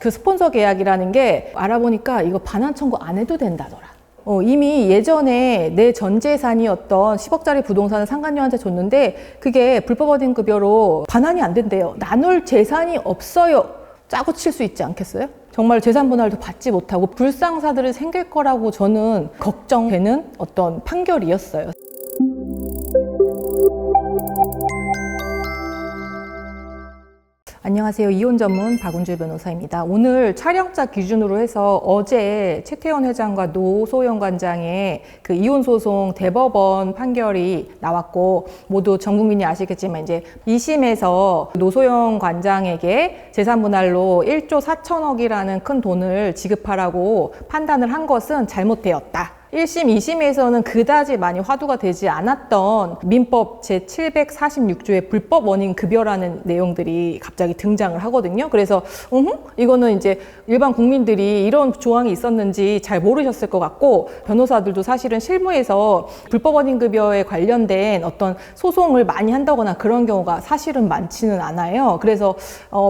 그 스폰서 계약이라는 게 알아보니까 이거 반환 청구 안 해도 된다더라. 이미 예전에 내 전 재산이었던 10억짜리 부동산을 상간녀한테 줬는데 그게 불법 어딘 급여로 반환이 안 된대요. 나눌 재산이 없어요. 짜고 칠 수 있지 않겠어요? 정말 재산 분할도 받지 못하고 불상사들이 생길 거라고 저는 걱정되는 어떤 판결이었어요. 안녕하세요. 이혼 전문 박은주 변호사입니다. 오늘 촬영자 기준으로 해서 어제 최태원 회장과 노소영 관장의 그 이혼 소송 대법원 판결이 나왔고, 모두 전 국민이 아시겠지만 이제 2심에서 노소영 관장에게 재산 분할로 1조 4천억이라는 큰 돈을 지급하라고 판단을 한 것은 잘못되었다. 1심, 2심에서는 그다지 많이 화두가 되지 않았던 민법 제746조의 불법 원인 급여라는 내용들이 갑자기 등장을 하거든요. 그래서 이거는 이제 일반 국민들이 이런 조항이 있었는지 잘 모르셨을 것 같고, 변호사들도 사실은 실무에서 불법 원인 급여에 관련된 어떤 소송을 많이 한다거나 그런 경우가 사실은 많지는 않아요. 그래서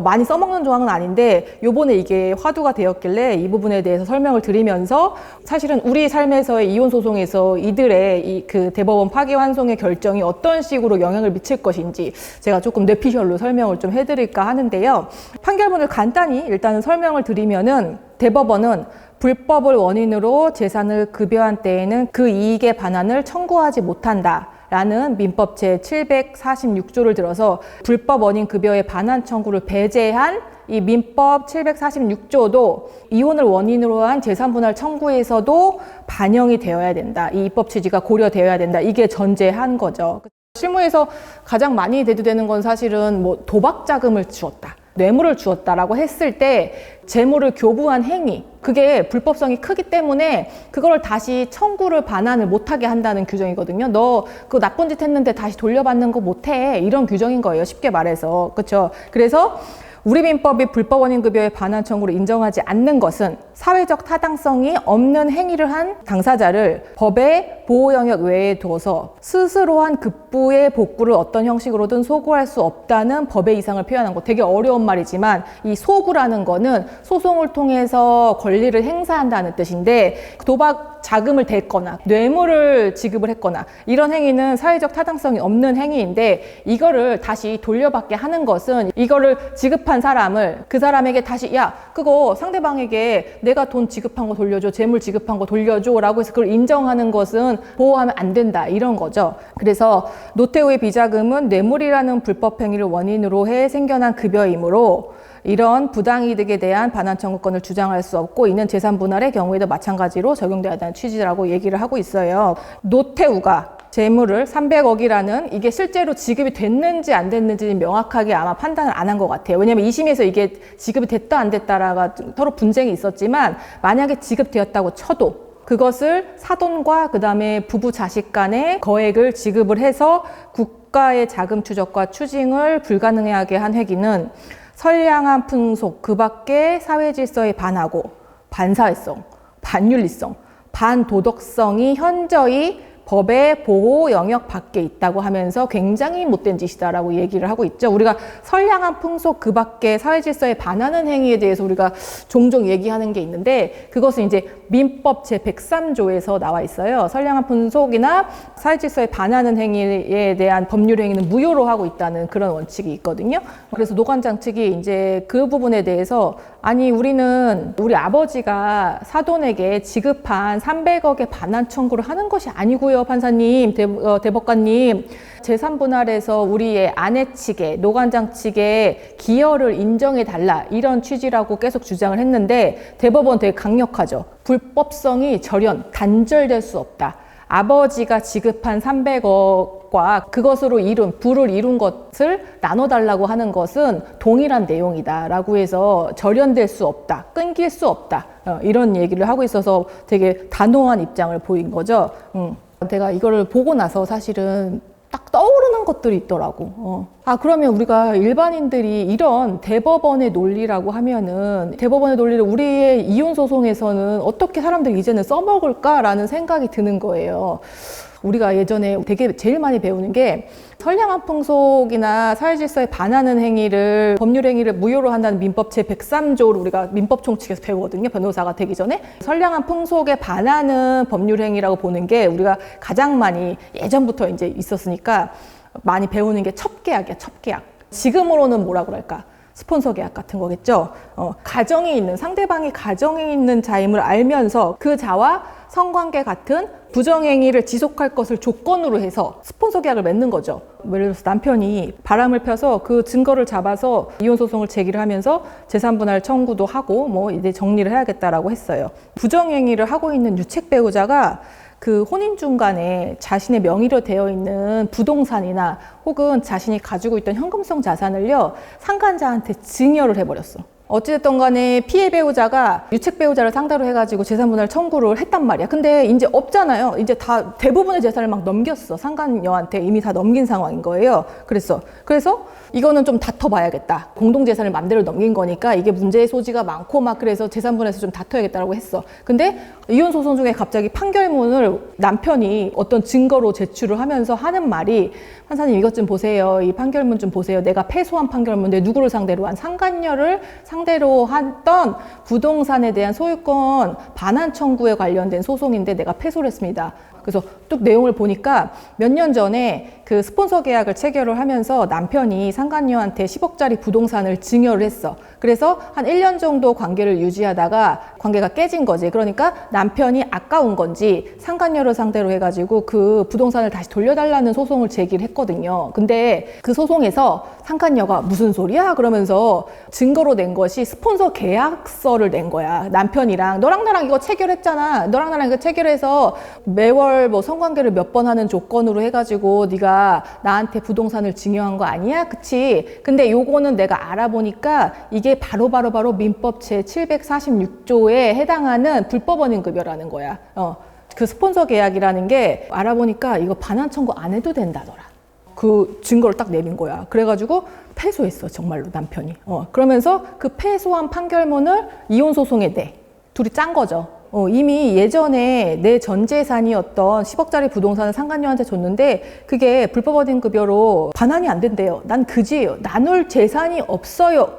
많이 써먹는 조항은 아닌데 요번에 이게 화두가 되었길래 이 부분에 대해서 설명을 드리면서, 사실은 우리 삶에서 이혼 소송에서 이들의 그 대법원 파기환송의 결정이 어떤 식으로 영향을 미칠 것인지 제가 조금 뇌피셜로 설명을 좀 해드릴까 하는데요. 판결문을 간단히 일단은 설명을 드리면은, 대법원은 불법을 원인으로 재산을 급여한 때에는 그 이익의 반환을 청구하지 못한다 라는 민법 제746조를 들어서 불법 원인 급여의 반환 청구를 배제한 이 민법 746조도 이혼을 원인으로 한 재산 분할 청구에서도 반영이 되어야 된다. 이 입법 취지가 고려되어야 된다. 이게 전제한 거죠. 실무에서 가장 많이 대두되는 건 사실은 뭐 도박 자금을 주었다, 뇌물을 주었다라고 했을 때 재물을 교부한 행위, 그게 불법성이 크기 때문에 그걸 다시 청구를 반환을 못하게 한다는 규정이거든요. 너 그거 나쁜 짓 했는데 다시 돌려받는 거 못해, 이런 규정인 거예요. 쉽게 말해서. 그렇죠? 그래서 우리 민법이 불법 원인 급여의 반환 청구를 인정하지 않는 것은 사회적 타당성이 없는 행위를 한 당사자를 법의 보호 영역 외에 두어서 스스로 한 급부의 복구를 어떤 형식으로든 소구할 수 없다는 법의 이상을 표현한 거. 되게 어려운 말이지만 이 소구라는 거는 소송을 통해서 권리를 행사한다는 뜻인데, 도박 자금을 댔거나 뇌물을 지급을 했거나 이런 행위는 사회적 타당성이 없는 행위인데, 이거를 다시 돌려받게 하는 것은 이거를 지급한 사람을, 그 사람에게 다시 야 그거 상대방에게 내가 돈 지급한 거 돌려줘, 재물 지급한 거 돌려줘 라고 해서 그걸 인정하는 것은 보호하면 안 된다, 이런 거죠. 그래서 노태우의 비자금은 뇌물이라는 불법 행위를 원인으로 해 생겨난 급여이므로 이런 부당이득에 대한 반환 청구권을 주장할 수 없고, 이는 재산 분할의 경우에도 마찬가지로 적용돼야 한다는 취지라고 얘기를 하고 있어요. 노태우가 재물을 300억이라는 이게 실제로 지급이 됐는지 안 됐는지 명확하게 아마 판단을 안 한 것 같아요. 왜냐하면 2심에서 이게 지급이 됐다 안 됐다라가 서로 분쟁이 있었지만, 만약에 지급되었다고 쳐도 그것을 사돈과 그 다음에 부부 자식 간의 거액을 지급을 해서 국가의 자금 추적과 추징을 불가능하게 한 행위는 선량한 풍속 그 밖에 사회 질서에 반하고 반사회성, 반윤리성, 반도덕성이 현저히 법의 보호 영역 밖에 있다고 하면서 굉장히 못된 짓이다라고 얘기를 하고 있죠. 우리가 선량한 풍속 그 밖에 사회 질서에 반하는 행위에 대해서 우리가 종종 얘기하는 게 있는데, 그것은 이제 민법 제103조에서 나와 있어요. 선량한 풍속이나 사회 질서에 반하는 행위에 대한 법률 행위는 무효로 하고 있다는 그런 원칙이 있거든요. 그래서 노관장 측이 이제 그 부분에 대해서, 아니 우리는 우리 아버지가 사돈에게 지급한 300억의 반환 청구를 하는 것이 아니고요, 판사님, 대법관님. 재산 분할에서 우리의 아내 측에, 노관장 측에 기여를 인정해 달라, 이런 취지라고 계속 주장을 했는데, 대법원 되게 강력하죠. 불법성이 단절될 수 없다. 아버지가 지급한 300억과 그것으로 부를 이룬 것을 나눠달라고 하는 것은 동일한 내용이다라고 해서 절연될 수 없다, 끊길 수 없다, 이런 얘기를 하고 있어서 되게 단호한 입장을 보인 거죠. 제가 이거를 보고 나서 사실은 딱 떠오르는 것들이 있더라고. 그러면 우리가 일반인들이 이런 대법원의 논리라고 하면은, 대법원의 논리를 우리의 이혼 소송에서는 어떻게 사람들이 이제는 써먹을까라는 생각이 드는 거예요. 우리가 예전에 되게 제일 많이 배우는 게 선량한 풍속이나 사회질서에 반하는 행위를 법률 행위를 무효로 한다는 민법 제103조를 우리가 민법 총칙에서 배우거든요. 변호사가 되기 전에 선량한 풍속에 반하는 법률 행위라고 보는 게 우리가 가장 많이 예전부터 이제 있었으니까 많이 배우는 게 첩계약이야. 첩계약. 지금으로는 뭐라 그럴까? 스폰서 계약 같은 거겠죠. 가정이 있는 상대방이 가정이 있는 자임을 알면서 그 자와 성관계 같은 부정행위를 지속할 것을 조건으로 해서 스폰서 계약을 맺는 거죠. 예를 들어서 남편이 바람을 펴서 그 증거를 잡아서 이혼 소송을 제기를 하면서 재산 분할 청구도 하고 뭐 이제 정리를 해야겠다라고 했어요. 부정행위를 하고 있는 유책 배우자가 그 혼인 중간에 자신의 명의로 되어 있는 부동산이나 혹은 자신이 가지고 있던 현금성 자산을요, 상간자한테 증여를 해버렸어. 어찌됐든 간에 피해 배우자가 유책 배우자를 상대로 해가지고 재산분할 청구를 했단 말이야. 근데 이제 없잖아요. 이제 다 대부분의 재산을 막 넘겼어. 상간녀한테 이미 다 넘긴 상황인 거예요. 그래서 이거는 좀 다퉈봐야겠다. 공동재산을 맘대로 넘긴 거니까 이게 문제의 소지가 많고 막 그래서 재산분할에서 좀 다퉈야겠다라고 했어. 근데 이혼 소송 중에 갑자기 판결문을 남편이 어떤 증거로 제출을 하면서 하는 말이, 판사님 이것 좀 보세요. 이 판결문 좀 보세요. 내가 패소한 판결문인데 누구를 상대로 한 상간녀를 상대로 했던 부동산에 대한 소유권 반환 청구에 관련된 소송인데 내가 패소를 했습니다. 그래서 쭉 내용을 보니까 몇 년 전에 그 스폰서 계약을 체결을 하면서 남편이 상간녀한테 10억짜리 부동산을 증여를 했어. 그래서 한 1년 정도 관계를 유지하다가 관계가 깨진 거지. 그러니까 남편이 아까운 건지 상간녀를 상대로 해가지고 그 부동산을 다시 돌려달라는 소송을 제기를 했거든요. 근데 그 소송에서 상간녀가 무슨 소리야? 그러면서 증거로 낸 것이 스폰서 계약서를 낸 거야. 남편이랑 너랑 나랑 이거 체결했잖아. 너랑 나랑 이거 체결해서 매월 뭐 성관계를 몇 번 하는 조건으로 해가지고 네가 나한테 부동산을 증여한 거 아니야? 그치? 근데 요거는 내가 알아보니까 이게 바로 민법 제746조에 해당하는 불법 원인급여라는 거야. 그 스폰서 계약이라는 게 알아보니까 이거 반환 청구 안 해도 된다더라. 그 증거를 딱 내민 거야. 그래가지고 패소했어, 정말로 남편이. 그러면서 그 패소한 판결문을 이혼 소송에 내. 둘이 짠 거죠. 이미 예전에 내 전 재산이었던 10억짜리 부동산을 상간녀한테 줬는데 그게 불법 원인급여로 반환이 안 된대요. 난 그지예요. 나눌 재산이 없어요.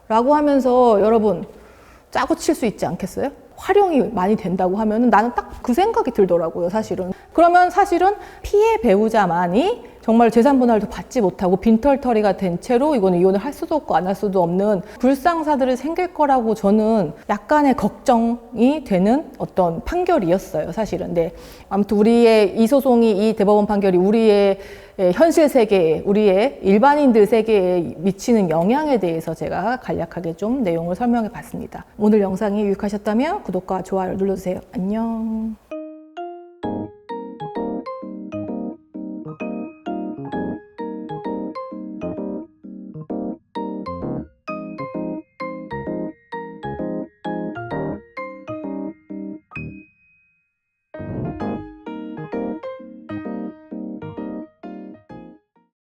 라고 하면서 여러분 짜고 칠 수 있지 않겠어요? 활용이 많이 된다고 하면은 나는 딱 그 생각이 들더라고요, 사실은. 그러면 사실은 피해 배우자만이 정말 재산 분할도 받지 못하고 빈털터리가 된 채로 이거는 이혼을 할 수도 없고 안 할 수도 없는 불상사들이 생길 거라고 저는 약간의 걱정이 되는 어떤 판결이었어요, 사실은. 네. 아무튼 우리의 이 소송이, 이 대법원 판결이 우리의 현실 세계에, 우리의 일반인들 세계에 미치는 영향에 대해서 제가 간략하게 좀 내용을 설명해 봤습니다. 오늘 영상이 유익하셨다면 구독과 좋아요 눌러주세요. 안녕.